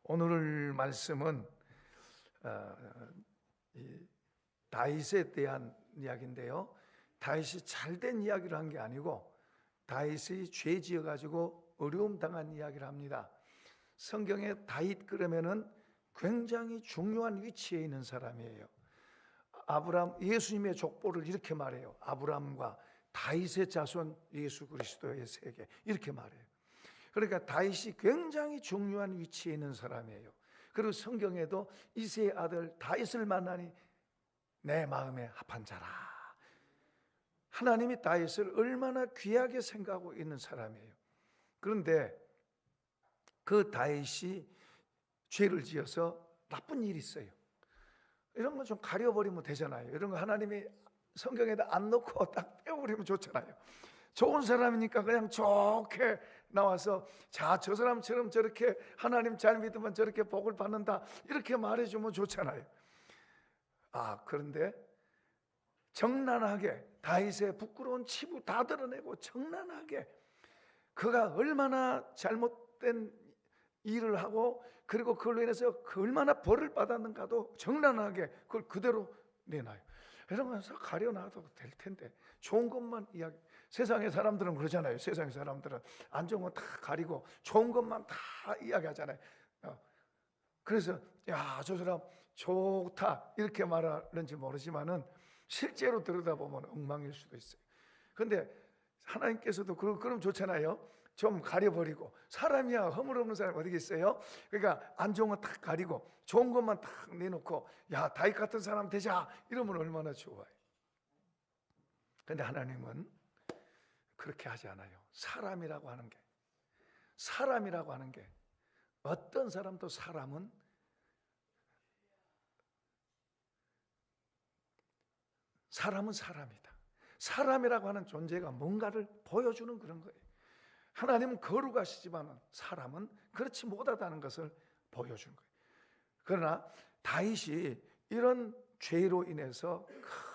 오늘 말씀은 다윗에 대한 이야기인데요. 다윗이 잘된 이야기를 한 게 아니고 다윗이 죄 지어가지고 어려움 당한 이야기를 합니다. 성경에 다윗 그러면은 굉장히 중요한 위치에 있는 사람이에요. 예수님의 족보를 이렇게 말해요. 아브라함과 다윗의 자손 예수 그리스도의 세계, 이렇게 말해요. 그러니까 다윗이 굉장히 중요한 위치에 있는 사람이에요. 그리고 성경에도 이새의 아들 다윗을 만나니 내 마음에 합한 자라. 하나님이 다윗을 얼마나 귀하게 생각하고 있는 사람이에요. 그런데 그 다윗이 죄를 지어서 나쁜 일이 있어요. 이런 건 좀 가려버리면 되잖아요. 이런 거 하나님이 성경에다 안 넣고 딱 빼버리면 좋잖아요. 좋은 사람이니까 그냥 좋게 나와서 자, 저 사람처럼 저렇게 하나님 잘 믿으면 저렇게 복을 받는다, 이렇게 말해주면 좋잖아요. 그런데 정난하게 다윗의 부끄러운 치부 다 드러내고 정난하게 그가 얼마나 잘못된 일을 하고 그리고 그걸로 인해서 얼마나 벌을 받았는가도 정난하게 그걸 그대로 내놔요. 이러면서 가려놔도 될 텐데 좋은 것만 이야기. 세상의 사람들은 그러잖아요. 세상의 사람들은 안 좋은 건 다 가리고 좋은 것만 다 이야기하잖아요. 그래서 야, 저 사람 좋다 이렇게 말하는지 모르지만은 실제로 들여다보면 엉망일 수도 있어요. 그런데 하나님께서도 그럼 좋잖아요. 좀 가려버리고. 사람이야, 허물없는 사람이 어디 있어요? 그러니까 안 좋은 건 다 가리고 좋은 것만 딱 내놓고 야, 다윗 같은 사람 되자 이러면 얼마나 좋아요. 그런데 하나님은 그렇게 하지 않아요. 사람이라고 하는 게 어떤 사람도 사람은 사람이다. 사람이라고 하는 존재가 뭔가를 보여주는 그런 거예요. 하나님은 거룩하시지만 사람은 그렇지 못하다는 것을 보여준 거예요. 그러나 다윗이 이런 죄로 인해서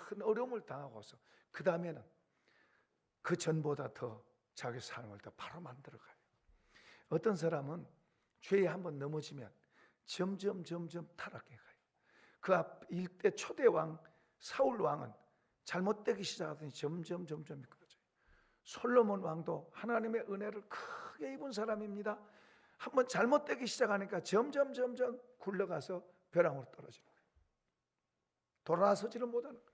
큰 어려움을 당하고서 그 다음에는 그 전보다 더 자기 삶을 더 바로 만들어가요. 어떤 사람은 죄에 한번 넘어지면 점점 타락해 가요. 그 앞 일대 초대 왕 사울 왕은 잘못되기 시작하더니 점점 미끄러져요. 솔로몬 왕도 하나님의 은혜를 크게 입은 사람입니다. 한번 잘못되기 시작하니까 점점 굴러가서 벼랑으로 떨어지는 거예요. 돌아서지를 못하는 거예요.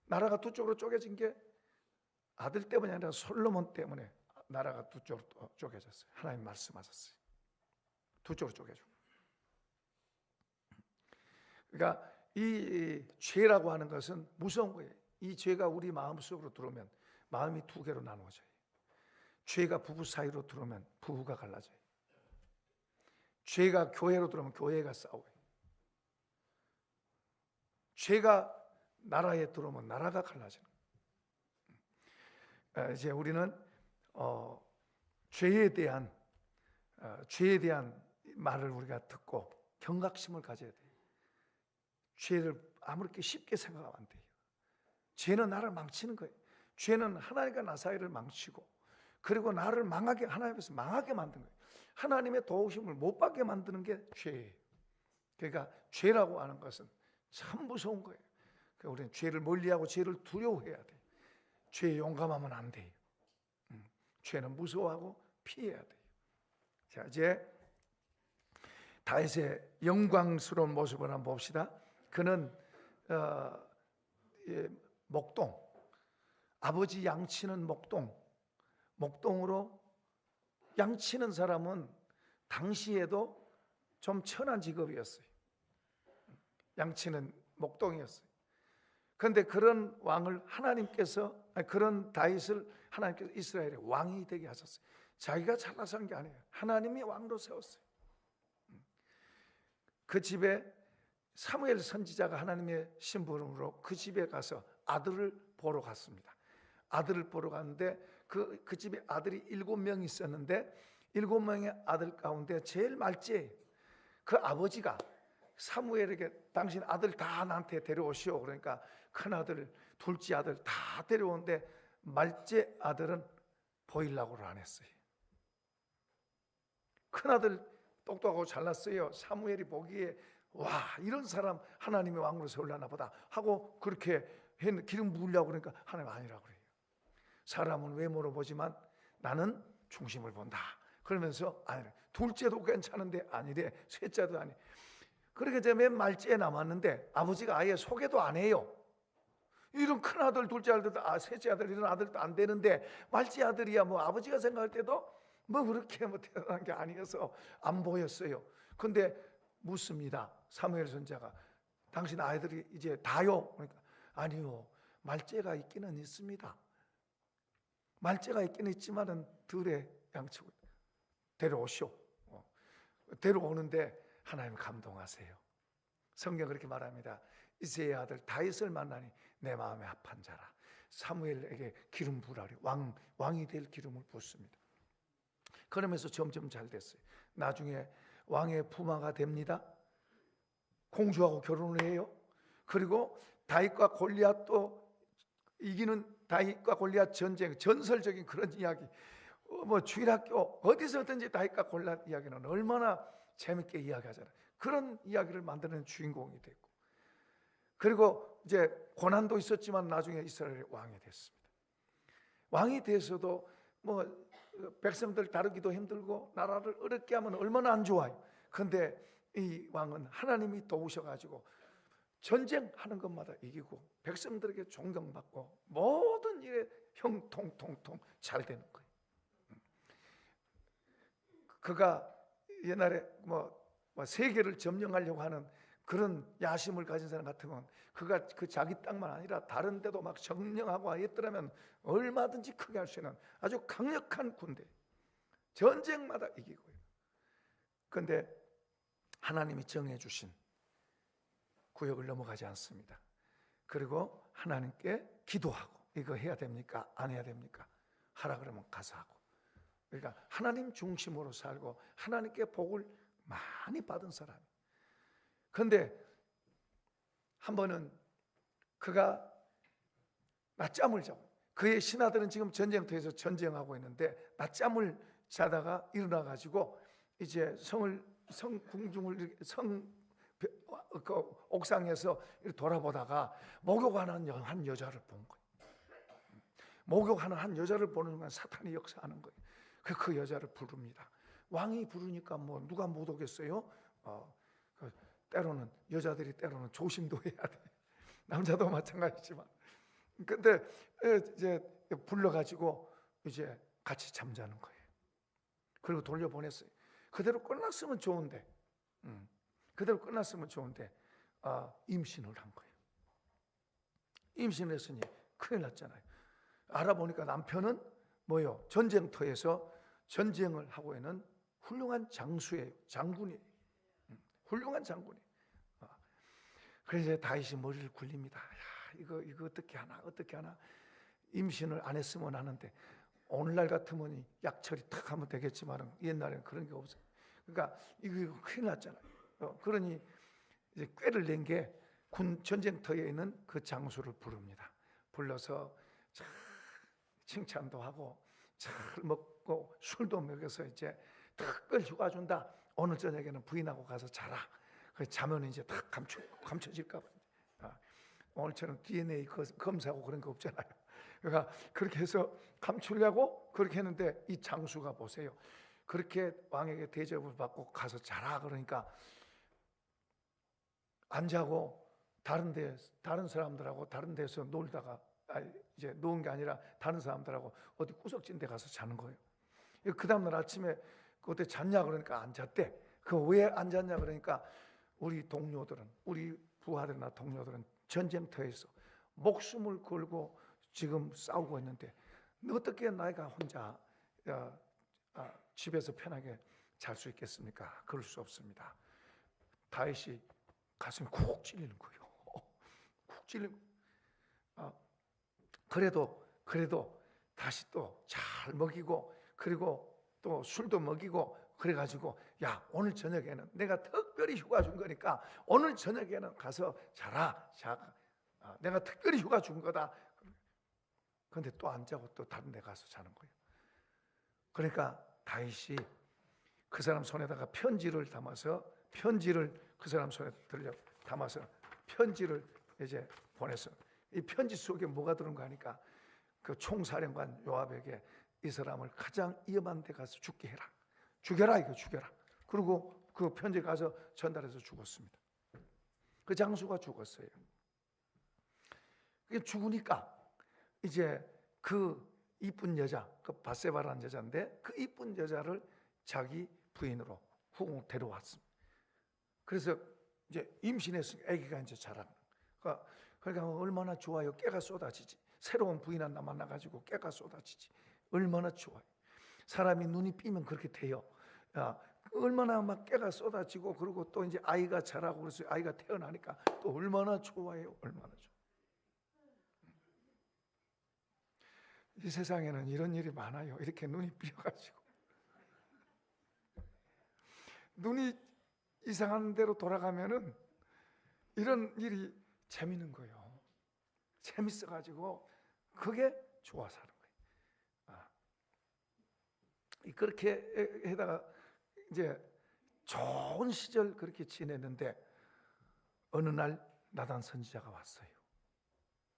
나라가 두 쪽으로 쪼개진 게 아들 때문이 아니라 솔로몬 때문에 나라가 두 쪽으로 쪼개졌어요. 하나님 말씀하셨어요. 두 쪽으로 쪼개져. 그러니까 이 죄라고 하는 것은 무서운 거예요. 이 죄가 우리 마음속으로 들어오면 마음이 두 개로 나누어져요. 죄가 부부 사이로 들어오면 부부가 갈라져요. 죄가 교회로 들어오면 교회가 싸워요. 죄가 나라에 들어오면 나라가 갈라지는 거예요. 이제 우리는 죄에 대한 말을 우리가 듣고 경각심을 가져야 돼요. 죄를 아무렇게 쉽게 생각하면 안 돼요. 죄는 나를 망치는 거예요. 죄는 하나님과 나 사이를 망치고 그리고 나를 하나님 앞에서 망하게 만드는 거예요. 하나님의 도우심을 못 받게 만드는 게 죄예요. 그러니까 죄라고 하는 것은 참 무서운 거예요. 그러니까 우리는 죄를 멀리하고 죄를 두려워해야 돼요. 죄에 용감하면 안 돼요. 죄는 무서워하고 피해야 돼요. 자, 이제 다윗의 영광스러운 모습을 한번 봅시다. 그는 목동, 아버지 양치는 목동으로 양치는 사람은 당시에도 좀 천한 직업이었어요. 양치는 목동이었어요. 그런데 그런 왕을 그런 다윗을 하나님께서 이스라엘의 왕이 되게 하셨어요. 자기가 잘나서 한 게 아니에요. 하나님이 왕으로 세웠어요. 그 집에 사무엘 선지자가 하나님의 신부름으로 그 집에 가서 아들을 보러 갔습니다. 아들을 보러 갔는데 그 집에 아들이 7명 있었는데 7명의 아들 가운데 제일 말째 그 아버지가 사무엘에게 당신 아들 다 나한테 데려오시오. 그러니까 큰아들, 둘째 아들 다 데려오는데 말째 아들은 보일라고를 안 했어요. 큰아들 똑똑하고 잘났어요. 사무엘이 보기에 와, 이런 사람 하나님의 왕으로 세우려나 보다 하고 그렇게 기름 부으려고 그러니까 하나님 아니라고 그래요. 사람은 외모로 보지만 나는 중심을 본다. 그러면서 아니래. 둘째도 괜찮은데 아니래. 셋째도 아니. 그렇게 이제 맨 말째에 남았는데 아버지가 아예 소개도 안 해요. 이런 큰 아들, 둘째 아들, 셋째 아들 이런 아들도 안 되는데 말째 아들이야 뭐 아버지가 생각할 때도 뭐 그렇게 뭐 대단한 게 아니어서 안 보였어요. 근데 묻습니다. 사무엘 선지자가 당신 아이들이 이제 다요? 그러니까 아니요. 말째가 있기는 있습니다. 말째가 있기는 있지만은 들에 양치고 데려오시오. 데려오는데 하나님 감동하세요. 성경 그렇게 말합니다. 이새의 아들 다윗을 만나니 내 마음에 합한 자라. 사무엘에게 기름 부으라리. 왕이 될 기름을 붓습니다. 그러면서 점점 잘 됐어요. 나중에 왕의 부마가 됩니다. 공주하고 결혼을 해요. 그리고 다윗과 골리앗도 이기는 다윗과 골리앗 전쟁, 전설적인 그런 이야기. 뭐 주일학교 어디서든지 다윗과 골리앗 이야기는 얼마나 재밌게 이야기하잖아요. 그런 이야기를 만드는 주인공이 됐고, 그리고 이제 고난도 있었지만 나중에 이스라엘의 왕이 됐습니다. 왕이 돼서도 뭐 백성들 다루기도 힘들고 나라를 어렵게 하면 얼마나 안 좋아요. 그런데 이 왕은 하나님이 도우셔가지고 전쟁하는 것마다 이기고 백성들에게 존경받고 모든 일에 형통통통 잘 되는 거예요. 그가 옛날에 뭐 세계를 점령하려고 하는 그런 야심을 가진 사람 같으면 그가 그 자기 땅만 아니라 다른 데도 막 점령하고 했더라면 얼마든지 크게 할 수 있는 아주 강력한 군대, 전쟁마다 이기고요. 그런데 하나님이 정해주신 구역을 넘어가지 않습니다. 그리고 하나님께 기도하고 이거 해야 됩니까? 안 해야 됩니까? 하라 그러면 가서 하고. 그러니까 하나님 중심으로 살고 하나님께 복을 많이 받은 사람이에요. 그런데 한 번은 그가 낮잠을 자고, 그의 신하들은 지금 전쟁터에서 전쟁하고 있는데 낮잠을 자다가 일어나 가지고 이제 성궁중을 그 옥상에서 돌아보다가 목욕하는 한 여자를 본 거예요. 목욕하는 한 여자를 보는 순간 사탄이 역사하는 거예요. 그 여자를 부릅니다. 왕이 부르니까 뭐 누가 못 오겠어요? 때로는 여자들이 때로는 조심도 해야 돼. 남자도 마찬가지지만. 근데 이제 불러가지고 이제 같이 잠자는 거예요. 그리고 돌려보냈어요. 그대로 끝났으면 좋은데, 임신을 한 거예요. 임신을 했으니 큰일 났잖아요. 알아보니까 남편은 뭐요? 전쟁터에서 전쟁을 하고 있는 훌륭한 장수예요. 장군이에요. 훌륭한 장군이에요. 그래서 다윗이 머리를 굴립니다. 야, 이거 어떻게 하나? 임신을 안 했으면 하는데 오늘날 같으면 약처리 탁 하면 되겠지만 옛날에는 그런 게 없어요. 그러니까 이거 큰일 났잖아요. 그러니 이제 꾀를 낸 게 군 전쟁터에 있는 그 장수를 부릅니다. 불러서 잘 칭찬도 하고 잘 먹고 술도 먹여서 이제 특별 휴가 준다. 오늘 저녁에는 부인하고 가서 자라. 자면 이제 다 감춰질까 봐. 오늘처럼 DNA 검사하고 그런 거 없잖아요. 그러니까 그렇게 해서 감추려고 그렇게 했는데 이 장수가 보세요. 그렇게 왕에게 대접을 받고 가서 자라 그러니까 안 자고 다른 사람들하고 다른 데서 놀다가 이제 노은 게 아니라 다른 사람들하고 어디 구석진 데 가서 자는 거예요. 그 다음날 아침에 그때 잤냐 그러니까 안 잤대. 그 왜 안 잤냐 그러니까 우리 동료들은, 우리 부하들이나 동료들은 전쟁터에서 목숨을 걸고 지금 싸우고 있는데 어떻게 내가 혼자 집에서 편하게 잘 수 있겠습니까? 그럴 수 없습니다. 다윗이 가슴이 콕 찔리는 거예요. 콕 찔리고 그래도 다시 또 잘 먹이고 그리고 또 술도 먹이고 그래가지고 야 오늘 저녁에는 내가 특별히 휴가 준 거니까 오늘 저녁에는 가서 자라. 내가 특별히 휴가 준 거다. 그런데 또 안 자고 또 다른 데 가서 자는 거예요. 그러니까 다윗이 그 사람 손에다가 편지를 담아서 편지를 그 사람 손에 담아서 편지를 이제 보냈어. 이 편지 속에 뭐가 들은가 하니까 그 총사령관 요압에게 이 사람을 가장 위험한 데 가서 죽게 해라. 죽여라, 이거 죽여라. 그리고 그 편지 가서 전달해서 죽었습니다. 그 장수가 죽었어요. 그게 죽으니까 이제 그 이쁜 여자, 그 바세바라는 여자인데 그 이쁜 여자를 자기 부인으로 훅 데려왔습니다. 그래서 이제 임신했으니까 아기가 이제 자라는. 그러니까 얼마나 좋아요. 깨가 쏟아지지. 새로운 부인 하나 만나가지고 깨가 쏟아지지. 얼마나 좋아요. 사람이 눈이 삐면 그렇게 돼요. 얼마나 막 깨가 쏟아지고 그리고 또 이제 아이가 자라고 그래서 아이가 태어나니까 또 얼마나 좋아요. 얼마나 좋아. 이 세상에는 이런 일이 많아요. 이렇게 눈이 삐어가지고 눈이 이상한 대로 돌아가면은 이런 일이 재밌는 거예요. 재밌어가지고 그게 좋아서 하는 거예요. 그렇게 해다가 이제 좋은 시절 그렇게 지냈는데 어느 날 나단 선지자가 왔어요.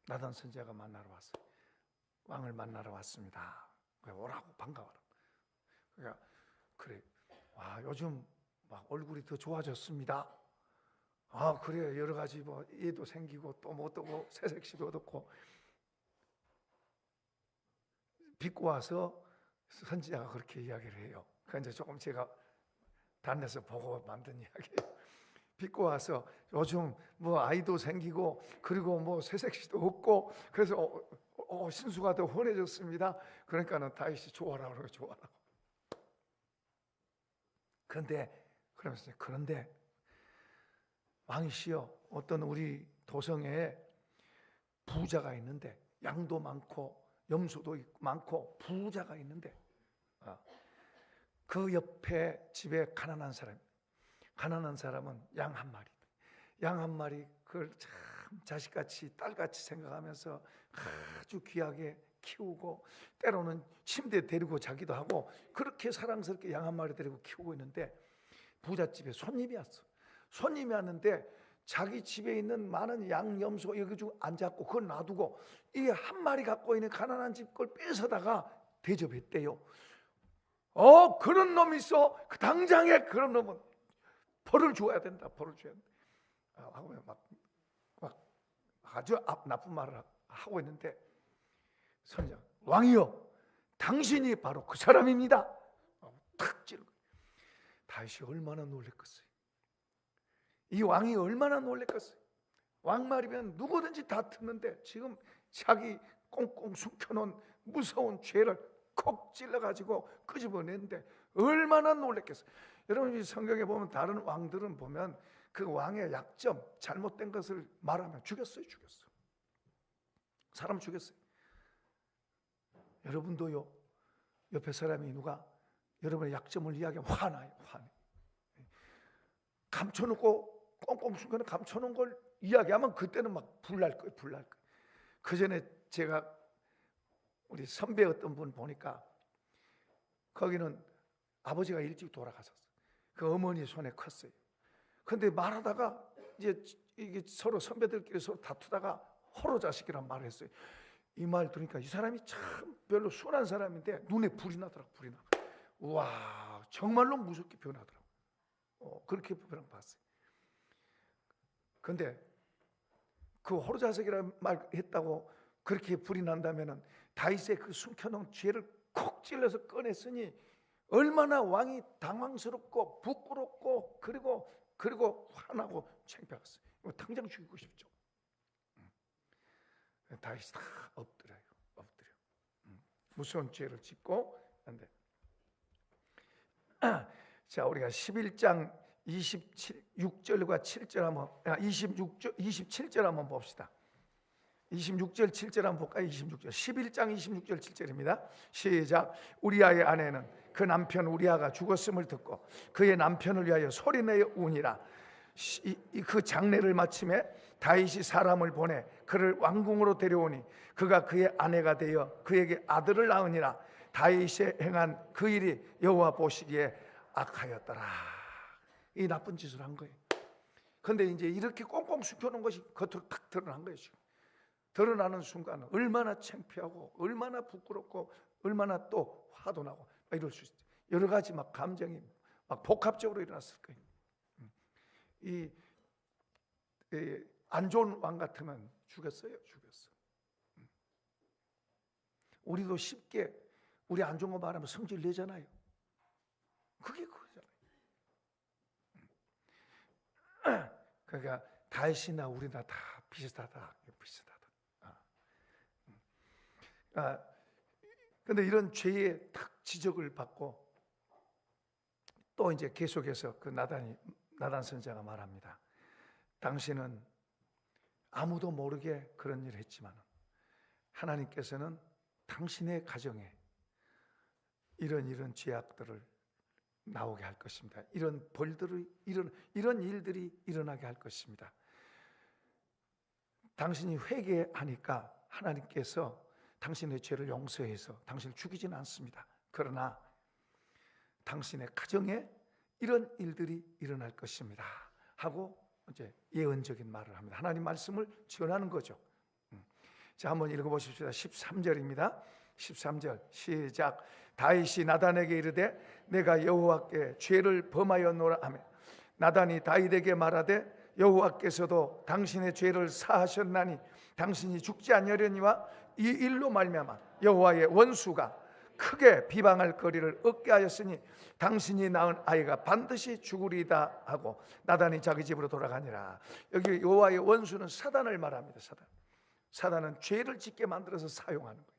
나단 선지자가 만나러 왔어요. 왕을 만나러 왔습니다. 오라고 반가워라. 그러니까 그래. 와, 요즘 막 얼굴이 더 좋아졌습니다. 그래, 여러 가지 뭐 얘도 생기고 또 뭐 어떠고 새색시도 얻었고. 빚고 와서 선지자가 그렇게 이야기를 해요. 그 이제 조금 제가 단에서 보고 만든 이야기예요. 빚고 와서 요즘 뭐 아이도 생기고 그리고 뭐 새색시도 없고 그래서 신수가 더 환해졌습니다. 그러니까는 다윗이 좋아라고 그러고 좋아라고. 그런데 왕이시여, 어떤 우리 도성에 부자가 있는데 양도 많고 염소도 많고 부자가 있는데 그 옆에 집에 가난한 사람은 양 한 마리 그걸 참 자식같이 딸같이 생각하면서 아주 귀하게 키우고 때로는 침대에 데리고 자기도 하고 그렇게 사랑스럽게 양 한 마리 데리고 키우고 있는데 부잣집에 손님이 왔어. 손님이 왔는데 자기 집에 있는 많은 양, 염소 여기 중 앉았고 그걸 놔두고 이 한 마리 갖고 있는 가난한 집 걸 뺏어다가 대접했대요. 그런 놈이 있어. 그 당장에 그런 놈은 벌을 줘야 된다. 벌을 줘야 된다. 하고 막 아주 나쁜 말을 하고 있는데 선장, 왕이여, 당신이 바로 그 사람입니다. 탁 찌르고. 다윗이 얼마나 놀랬겠어요. 이 왕이 얼마나 놀랬겠어요. 왕 말이면 누구든지 다 듣는데 지금 자기 꽁꽁 숨겨놓은 무서운 죄를 콕 찔러가지고 끄집어냈는데 얼마나 놀랬겠어요. 여러분, 이 성경에 보면 다른 왕들은 보면 그 왕의 약점, 잘못된 것을 말하면 죽였어요. 사람 죽였어요. 여러분도요, 옆에 사람이 누가 여러분의 약점을 이야기하면 화나요. 감춰놓고 꽁꽁 숨겨놓은 감춰놓은 걸 이야기하면 그때는 막 불날 거예요. 그 전에 제가 우리 선배 어떤 분 보니까 거기는 아버지가 일찍 돌아가셨어요. 그 어머니 손에 컸어요. 근데 말하다가 이제 이게 서로 선배들끼리 서로 다투다가 호로 자식이란 말을 했어요. 이 말 들으니까 이 사람이 참 별로 순한 사람인데 눈에 불이 나더라고. 우와, 정말로 무섭게 변하더라고. 그렇게 변한 거 봤어요. 근데 그 호로 자식이란 말 했다고 그렇게 불이 난다면은 다윗의 그 숨겨놓은 죄를 콕 찔러서 꺼냈으니 얼마나 왕이 당황스럽고 부끄럽고 그리고 화나고 창피했어요. 당장 죽이고 싶죠. 다윗이 다 엎드려. 무서운 죄를 짓고 안돼. 자, 우리가 11장 26절과 7절 한번 27절 한번 봅시다. 26절 7절 한번 볼까요? 26절 11장 26절 7절입니다. 시작. 우리아의 아내는 그 남편 우리아가 죽었음을 듣고 그의 남편을 위하여 소리내어 우니라. 그 장례를 마침에 다윗이 사람을 보내 그를 왕궁으로 데려오니 그가 그의 아내가 되어 그에게 아들을 낳으니라. 다윗이 행한 그 일이 여호와 보시기에 악하였더라. 이 나쁜 짓을 한 거예요. 근데 이제 이렇게 꽁꽁 숨겨놓은 것이 겉으로 탁 드러난 거예요. 지금 드러나는 순간 얼마나 창피하고 얼마나 부끄럽고 얼마나 또 화도 나고 이럴 수 있어요. 여러 가지 막 감정이 막 복합적으로 일어났을 거예요. 이 안 좋은 왕 같으면 죽였어요. 우리도 쉽게 우리 안 좋은 거 말하면 성질 내잖아요. 그게 그거잖아요. 그러니까 다윗이나 우리나 다 비슷하다. 근데 이런 죄의 탁 지적을 받고 또 이제 계속해서 그 나단 선지자가 말합니다. 당신은 아무도 모르게 그런 일을 했지만 하나님께서는 당신의 가정에 이런 죄악들을 나오게 할 것입니다. 이런 벌들을 이런 일들이 일어나게 할 것입니다. 당신이 회개하니까 하나님께서 당신의 죄를 용서해서 당신을 죽이지는 않습니다. 그러나 당신의 가정에 이런 일들이 일어날 것입니다 하고 이제 예언적인 말을 합니다. 하나님 말씀을 전하는 거죠. 자, 한번 읽어보십시오. 13절입니다. 13절 시작. 다윗이 나단에게 이르되 내가 여호와께 죄를 범하였노라 하며 나단이 다윗에게 말하되 여호와께서도 당신의 죄를 사하셨나니 당신이 죽지 아니하려니와 이 일로 말미암아 여호와의 원수가 크게 비방할 거리를 얻게 하였으니 당신이 낳은 아이가 반드시 죽으리다 하고 나단이 자기 집으로 돌아가니라. 여기 여호와의 원수는 사단을 말합니다. 사단은 죄를 짓게 만들어서 사용하는 거예요.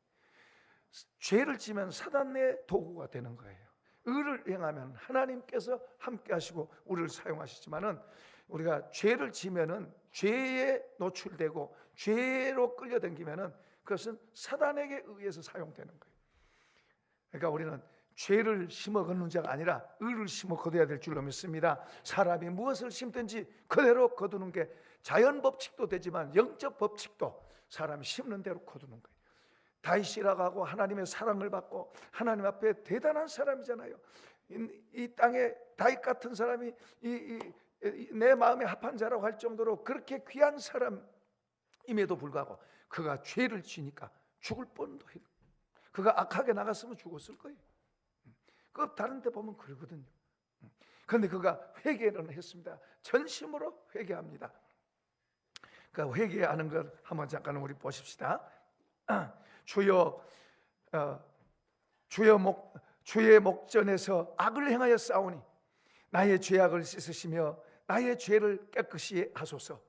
죄를 지면 사단의 도구가 되는 거예요. 의를 행하면 하나님께서 함께 하시고 우리를 사용하시지만은 우리가 죄를 지면은 죄에 노출되고 죄로 끌려다니면은 그것은 사단에게 의해서 사용되는 거예요. 그러니까 우리는 죄를 심어 거두는 자가 아니라 의를 심어 거둬야 될 줄로 믿습니다. 사람이 무엇을 심든지 그대로 거두는 게 자연 법칙도 되지만 영적 법칙도 사람이 심는 대로 거두는 거예요. 다윗이라고 하고 하나님의 사랑을 받고 하나님 앞에 대단한 사람이잖아요. 이 땅에 다윗 같은 사람이 내 마음에 합한 자라고 할 정도로 그렇게 귀한 사람임에도 불구하고 그가 죄를 지니까 죽을 뻔도 해요. 그가 악하게 나갔으면 죽었을 거예요. 그 다른 데 보면 그러거든요. 그런데 그가 회개를 했습니다. 전심으로 회개합니다. 그러니까 회개하는 걸 한번 잠깐 우리 보십시다. 주의 목전에서 악을 행하여 싸우니 나의 죄악을 씻으시며 나의 죄를 깨끗이 하소서.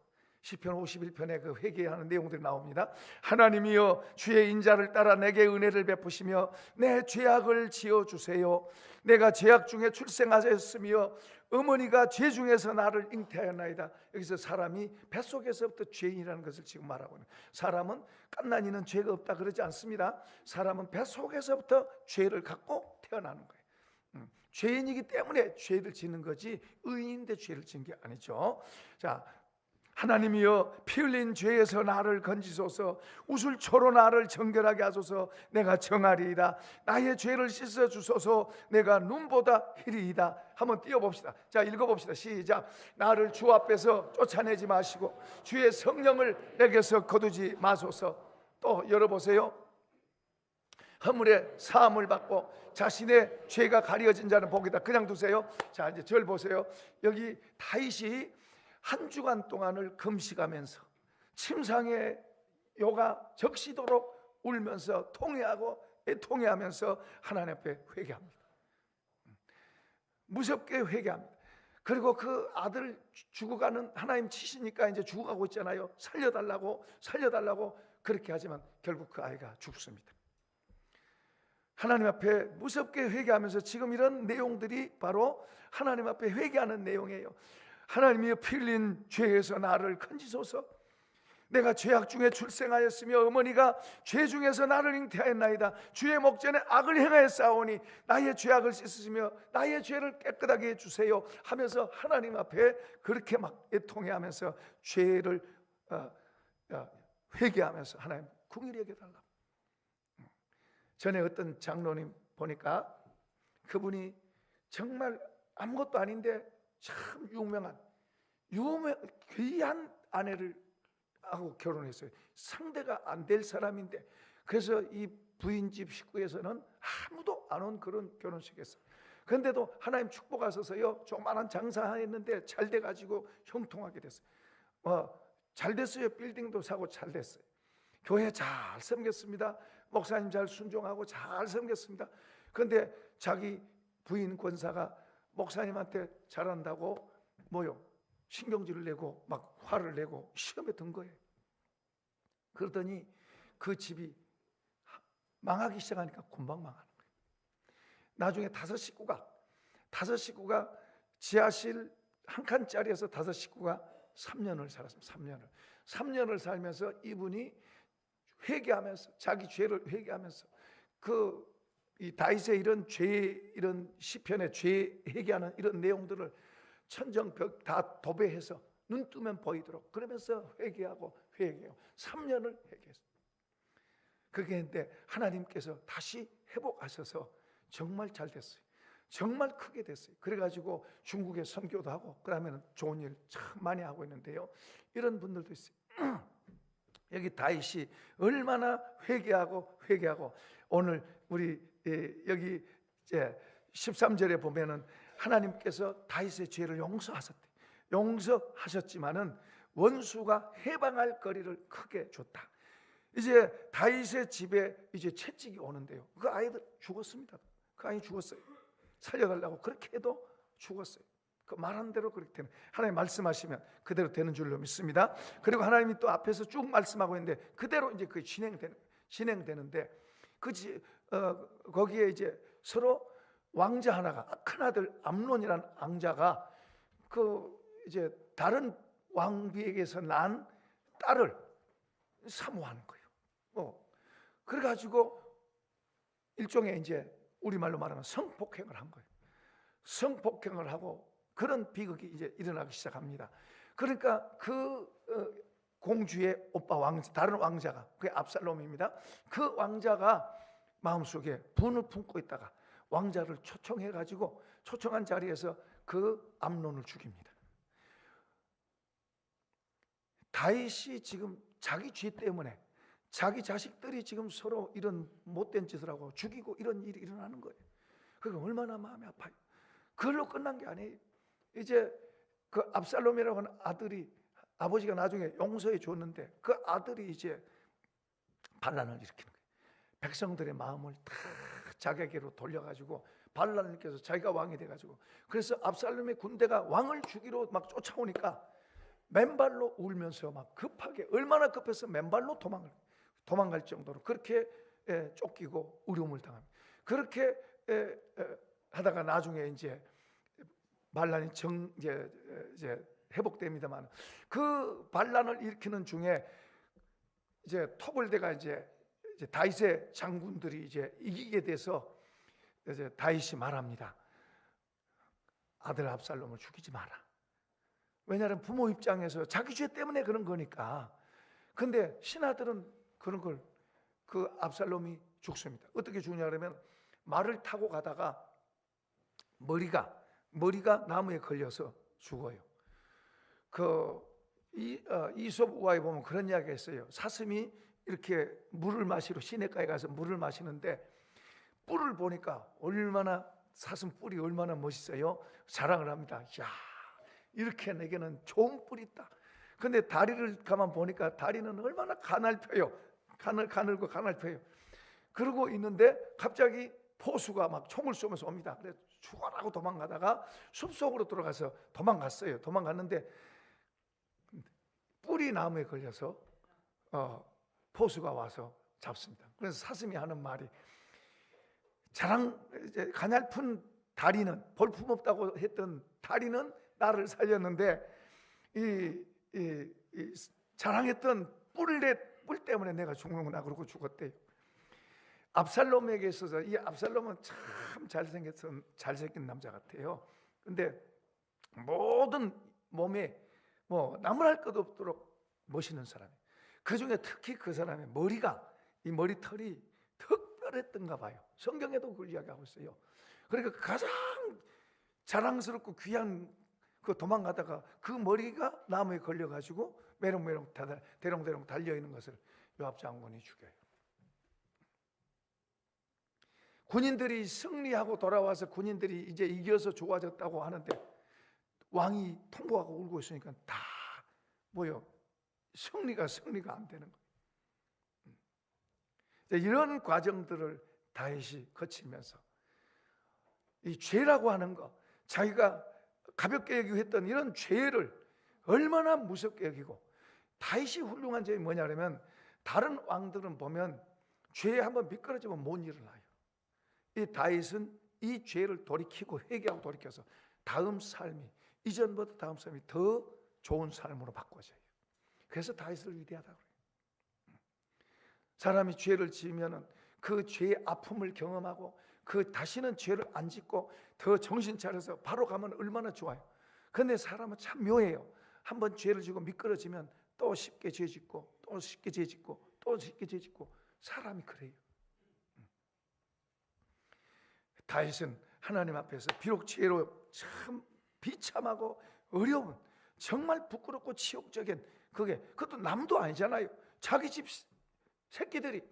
시편 51편에 그 회개하는 내용들이 나옵니다. 하나님이여 주의 인자를 따라 내게 은혜를 베푸시며 내 죄악을 지어주세요. 내가 죄악 중에 출생하였으며 어머니가 죄 중에서 나를 잉태하였나이다. 여기서 사람이 뱃속에서부터 죄인이라는 것을 지금 말하고 있는, 사람은 갓난이는 죄가 없다 그러지 않습니다. 사람은 뱃속에서부터 죄를 갖고 태어나는 거예요. 죄인이기 때문에 죄를 짓는 거지 의인인데 죄를 짓는 게 아니죠. 자, 하나님이여 피 흘린 죄에서 나를 건지소서. 우술초로 나를 정결하게 하소서. 내가 정하리이다. 나의 죄를 씻어 주소서. 내가 눈보다 희리이다. 한번 띄워봅시다. 자, 읽어봅시다. 시작. 나를 주 앞에서 쫓아내지 마시고 주의 성령을 내게서 거두지 마소서. 또 열어보세요. 허물의 사함을 받고 자신의 죄가 가려진 자는 복이다. 그냥 두세요. 자, 이제 절 보세요. 여기 다윗이 한 주간 동안을 금식하면서 침상에 요가 적시도록 울면서 통회하면서 하나님 앞에 회개합니다. 무섭게 회개합니다. 그리고 그 아들 죽어가는, 하나님 치시니까 이제 죽어가고 있잖아요. 살려달라고 그렇게 하지만 결국 그 아이가 죽습니다. 하나님 앞에 무섭게 회개하면서 지금 이런 내용들이 바로 하나님 앞에 회개하는 내용이에요. 하나님이여 피 흘린 죄에서 나를 건지소서. 내가 죄악 중에 출생하였으며 어머니가 죄 중에서 나를 잉태하였나이다. 주의 목전에 악을 행하여 싸우니 나의 죄악을 씻으시며 나의 죄를 깨끗하게 해주세요 하면서 하나님 앞에 그렇게 막 애통해하면서 죄를 회개하면서 하나님 긍휼히 여겨달라. 전에 어떤 장로님 보니까 그분이 정말 아무것도 아닌데 참 귀한 아내를 하고 결혼했어요. 상대가 안 될 사람인데, 그래서 이 부인집 식구에서는 아무도 안 온 그런 결혼식이었어요. 그런데도 하나님 축복하셔서요, 조그마한 장사했는데 잘 돼가지고 형통하게 됐어요. 잘 됐어요. 빌딩도 사고 잘 됐어요. 교회 잘 섬겼습니다. 목사님 잘 순종하고 잘 섬겼습니다. 그런데 자기 부인 권사가 목사님한테 잘한다고 신경질을 내고 막 화를 내고 시험에 든 거예요. 그러더니 그 집이 망하기 시작하니까 금방 망하는 거예요. 나중에 다섯 식구가 지하실 한 칸짜리에서 다섯 식구가 3년을 살았습니다. 3년을 살면서 이분이 회개하면서, 자기 죄를 회개하면서, 이 다윗의 이런 시편의 죄 회개하는 이런 내용들을 천정벽 다 도배해서 눈 뜨면 보이도록, 그러면서 회개하고 3년을 회개했어요. 그렇게 했는데 하나님께서 다시 회복하셔서 정말 잘 됐어요. 정말 크게 됐어요. 그래가지고 중국에 선교도 하고, 그 다음에는 좋은 일 참 많이 하고 있는데요, 이런 분들도 있어요. 여기 다윗이 얼마나 회개하고 오늘 우리 여기 이제 13절에 보면은 하나님께서 다윗의 죄를 용서하셨지만은 원수가 해방할 거리를 크게 줬다. 이제 다윗의 집에 이제 채찍이 오는데요, 그 아이들 죽었습니다. 그 아이 죽었어요. 살려달라고 그렇게 해도 죽었어요. 그 말한 대로 그렇게 되는, 하나님 말씀하시면 그대로 되는 줄로 믿습니다. 그리고 하나님이 또 앞에서 쭉 말씀하고 있는데 그대로 이제 그 진행되는데, 거기에 이제 서로 왕자 하나가, 큰 아들 암논이라는 왕자가 이제 다른 왕비에게서 난 딸을 사모하는 거예요. 그래가지고 일종의 이제 우리말로 말하면 성폭행을 한 거예요. 성폭행을 하고 그런 비극이 이제 일어나기 시작합니다. 그러니까 공주의 오빠 다른 왕자가, 그게 압살롬입니다. 그 왕자가 마음속에 분을 품고 있다가 왕자를 초청한 자리에서 그 암논을 죽입니다. 다윗이 지금 자기 죄 때문에 자기 자식들이 지금 서로 이런 못된 짓을 하고 죽이고 이런 일이 일어나는 거예요. 그게 얼마나 마음이 아파요. 그걸로 끝난 게 아니에요. 이제 그 압살롬이라고 하는 아들이, 아버지가 나중에 용서해 줬는데 그 아들이 이제 반란을 일으키는 거예요. 백성들의 마음을 다 자기에게로 돌려가지고 반란을 일으켜서 자기가 왕이 돼가지고, 그래서 압살롬의 군대가 왕을 죽이러 막 쫓아오니까 맨발로 울면서 막 급하게, 얼마나 급해서 맨발로 도망갈 정도로 그렇게 쫓기고 어려움을 당합니다. 그렇게 하다가 나중에 이제 반란이 이제 회복됩니다만, 그 반란을 일으키는 중에 이제 토벌대가 이제 다윗의 장군들이 이제 이기게 돼서 이제 다윗이 말합니다. 아들 압살롬을 죽이지 마라. 왜냐하면 부모 입장에서 자기 죄 때문에 그런 거니까. 근데 신하들은 그런 걸, 그 압살롬이 죽습니다. 어떻게 죽냐 그러면 말을 타고 가다가 머리가 나무에 걸려서 죽어요. 이솝 우화에 보면 그런 이야기가 있어요. 사슴이 이렇게 물을 마시러 시냇가에 가서 물을 마시는데 뿔을 보니까 얼마나, 사슴 뿔이 얼마나 멋있어요. 자랑을 합니다. 야, 이렇게 내게는 좋은 뿔이 있다. 근데 다리를 가만 보니까 다리는 얼마나 가늘고 가늘펴요. 그러고 있는데 갑자기 포수가 막 총을 쏘면서 옵니다. 그래서 죽어라고 도망가다가 숲속으로 들어가서 도망갔어요. 도망갔는데 뿔이 나무에 걸려서 포수가 와서 잡습니다. 그래서 사슴이 하는 말이, 이제 가냘픈 다리는, 볼품없다고 했던 다리는 나를 살렸는데 이 자랑했던 뿔 때문에 내가 죽는구나. 그러고 죽었대요. 압살롬에게 있어서, 이 압살롬은 참 잘생긴 남자 같아요. 근데 모든 몸에 나무랄 것 없도록 멋있는 사람이에요. 그 중에 특히 그 사람의 이 머리털이 특별했던가 봐요. 성경에도 그걸 이야기하고 있어요. 그러니까 가장 자랑스럽고 귀한 그 도망가다가 그 머리가 나무에 걸려가지고 메롱메롱 대롱대롱 달려있는 것을 요압 장군이 죽여요. 군인들이 승리하고 돌아와서 군인들이 이제 이겨서 좋아졌다고 하는데 왕이 통곡하고 울고 있으니까 다 뭐요? 승리가 안 되는 거예요. 이런 과정들을 다윗이 거치면서 이 죄라고 하는 거, 자기가 가볍게 여기고 했던 이런 죄를 얼마나 무섭게 여기고, 다윗이 훌륭한 점이 뭐냐면 다른 왕들은 보면 죄에 한번 미끄러지면 못 일어나요. 이 다윗은 이 죄를 돌이키고 회개하고 돌이켜서 다음 삶이, 이전보다 다음 삶이 더 좋은 삶으로 바꿔져요. 그래서 다윗을 위대하다고 그래요. 사람이 죄를 지으면 그 죄의 아픔을 경험하고 그 다시는 죄를 안 짓고 더 정신 차려서 바로 가면 얼마나 좋아요. 그런데 사람은 참 묘해요. 한번 죄를 지고 미끄러지면 또 쉽게 죄 짓고 또 쉽게 죄 짓고 또 쉽게 죄 짓고, 사람이 그래요. 다윗은 하나님 앞에서 비록 죄로 참 비참하고 어려운, 정말 부끄럽고 치욕적인, 그것도 남도 아니잖아요. 자기 집 새끼들이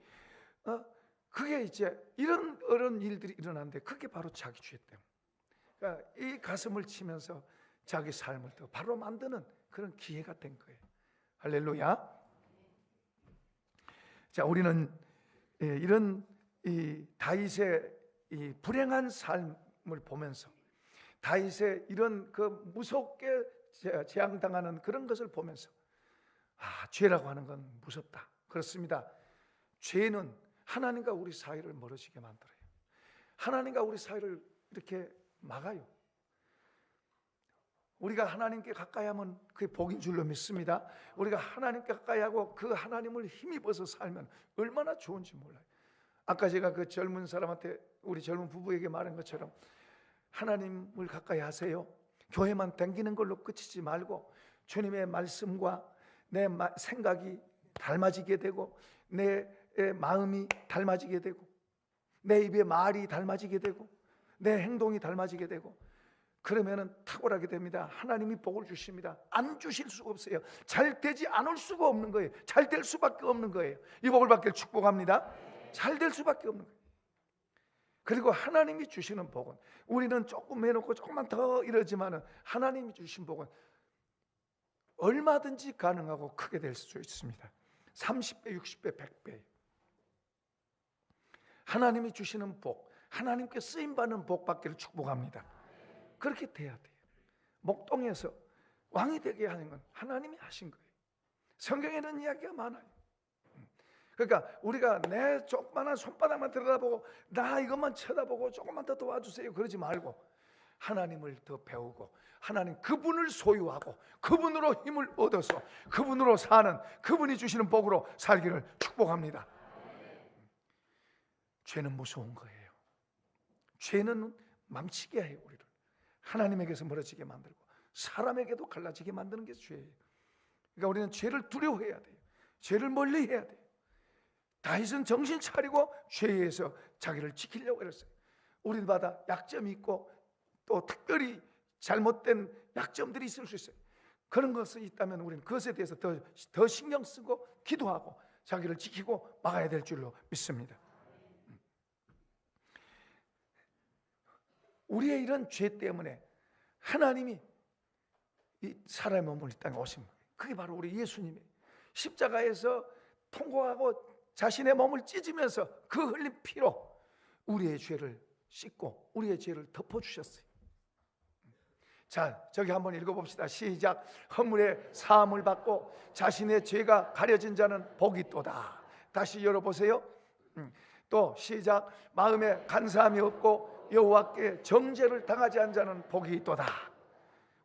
그게 이제 이런 일들이 일어나는데 그게 바로 자기 죄 때문에. 그러니까 이 가슴을 치면서 자기 삶을 더 바로 만드는 그런 기회가 된 거예요. 할렐루야. 자, 우리는 이런 이 다윗의 이 불행한 삶을 보면서, 다윗의 이런 그 무섭게 재앙당하는 그런 것을 보면서, 죄라고 하는 건 무섭다. 그렇습니다. 죄는 하나님과 우리 사이를 멀어지게 만들어요. 하나님과 우리 사이를 이렇게 막아요. 우리가 하나님께 가까이 하면 그게 복인 줄로 믿습니다. 우리가 하나님께 가까이 하고 그 하나님을 힘입어서 살면 얼마나 좋은지 몰라요. 아까 제가 그 젊은 사람한테, 우리 젊은 부부에게 말한 것처럼 하나님을 가까이 하세요. 교회만 댕기는 걸로 끝이지 말고 주님의 말씀과 내 생각이 닮아지게 되고, 내 마음이 닮아지게 되고, 내 입의 말이 닮아지게 되고, 내 행동이 닮아지게 되고, 그러면은 탁월하게 됩니다. 하나님이 복을 주십니다. 안 주실 수가 없어요. 잘 되지 않을 수가 없는 거예요. 잘 될 수밖에 없는 거예요. 이 복을 받기를 축복합니다. 잘 될 수밖에 없는 거예요. 그리고 하나님이 주시는 복은, 우리는 조금 해놓고 조금만 더 이러지만은 하나님이 주신 복은 얼마든지 가능하고 크게 될 수 있습니다. 30배, 60배, 100배. 하나님이 주시는 복, 하나님께 쓰임받는 복 받기를 축복합니다. 그렇게 돼야 돼요. 목동에서 왕이 되게 하는 건 하나님이 하신 거예요. 성경에는 이야기가 많아요. 그러니까 우리가 내 조그마한 손바닥만 들여다보고 나 이것만 쳐다보고 조금만 더 도와주세요 그러지 말고, 하나님을 더 배우고 하나님 그분을 소유하고 그분으로 힘을 얻어서 그분으로 사는, 그분이 주시는 복으로 살기를 축복합니다. 죄는 무서운 거예요. 죄는 망치게 해요. 우리를 하나님에게서 멀어지게 만들고 사람에게도 갈라지게 만드는 게 죄예요. 그러니까 우리는 죄를 두려워해야 돼요. 죄를 멀리해야 돼요. 다윗은 정신 차리고 죄에서 자기를 지키려고 했어요. 우리마다 약점이 있고 또 특별히 잘못된 약점들이 있을 수 있어요. 그런 것이 있다면 우리는 그것에 대해서 더 신경 쓰고 기도하고 자기를 지키고 막아야 될 줄로 믿습니다. 우리의 이런 죄 때문에 하나님이 이 사람의 몸을 이 땅에 오신 거예요. 그게 바로 우리 예수님이에요. 십자가에서 통곡하고 자신의 몸을 찢으면서 그 흘린 피로 우리의 죄를 씻고 우리의 죄를 덮어주셨어요. 자, 저기 한번 읽어봅시다. 시작. 허물의 사함을 받고 자신의 죄가 가려진 자는 복이 있도다. 다시 열어보세요. 또 시작. 마음에 간사함이 없고 여호와께 정죄를 당하지 않은 자는 복이 있도다.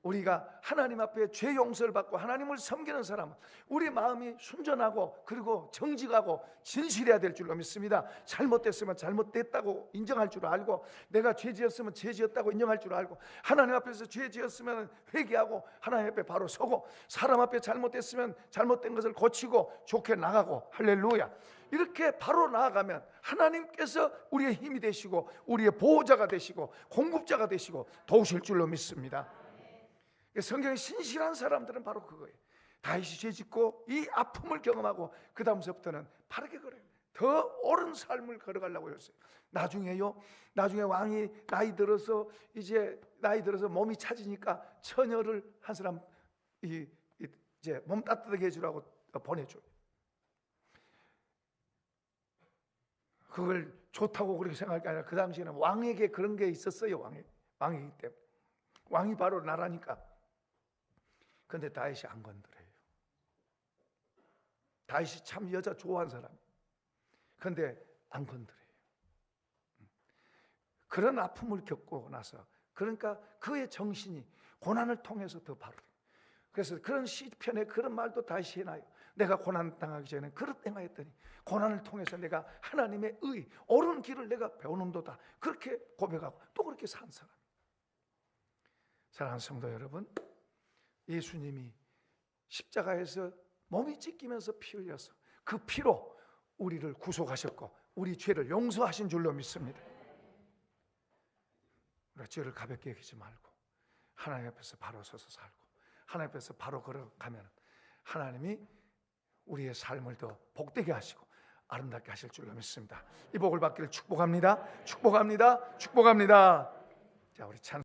우리가 하나님 앞에 죄 용서를 받고 하나님을 섬기는 사람은 우리 마음이 순전하고 그리고 정직하고 진실해야 될 줄로 믿습니다. 잘못됐으면 잘못됐다고 인정할 줄 알고, 내가 죄 지었으면 죄 지었다고 인정할 줄 알고, 하나님 앞에서 죄 지었으면 회개하고 하나님 앞에 바로 서고, 사람 앞에 잘못됐으면 잘못된 것을 고치고 좋게 나가고, 할렐루야. 이렇게 바로 나아가면 하나님께서 우리의 힘이 되시고 우리의 보호자가 되시고 공급자가 되시고 도우실 줄로 믿습니다. 성경에 신실한 사람들은 바로 그거예요. 다윗이 죄짓고 이 아픔을 경험하고 그 다음서부터는 바르게 걸어요. 더 옳은 삶을 걸어가려고 했어요. 나중에 왕이 나이 들어서 몸이 차지니까 처녀를 한 사람 이제 몸 따뜻하게 해주라고 보내줘요. 그걸 좋다고 그렇게 생각할 게 아니라 그 당시에는 왕에게 그런 게 있었어요. 왕이기 때문에. 왕이 바로 나라니까. 근데 다윗이 안 건드려요. 다윗이 참 여자 좋아하는 사람. 근데 안 건드려요. 그런 아픔을 겪고 나서, 그러니까 그의 정신이 고난을 통해서 더 바르요. 그래서 그런 시편에 그런 말도 다시 해놔요. 내가 고난 당하기 전에 그릇 행하였더니 고난을 통해서 내가 하나님의 의 옳은 길을 내가 배우는도다. 그렇게 고백하고 또 그렇게 산 사람. 사랑하는 성도 여러분, 예수님이 십자가에서 몸이 찢기면서 피 흘려서 그 피로 우리를 구속하셨고 우리 죄를 용서하신 줄로 믿습니다. 우리가 죄를 가볍게 여기지 말고 하나님 앞에서 바로 서서 살고 하나님 앞에서 바로 걸어가면 하나님이 우리의 삶을 더 복되게 하시고 아름답게 하실 줄로 믿습니다. 이 복을 받기를 축복합니다. 축복합니다. 축복합니다. 자, 우리 찬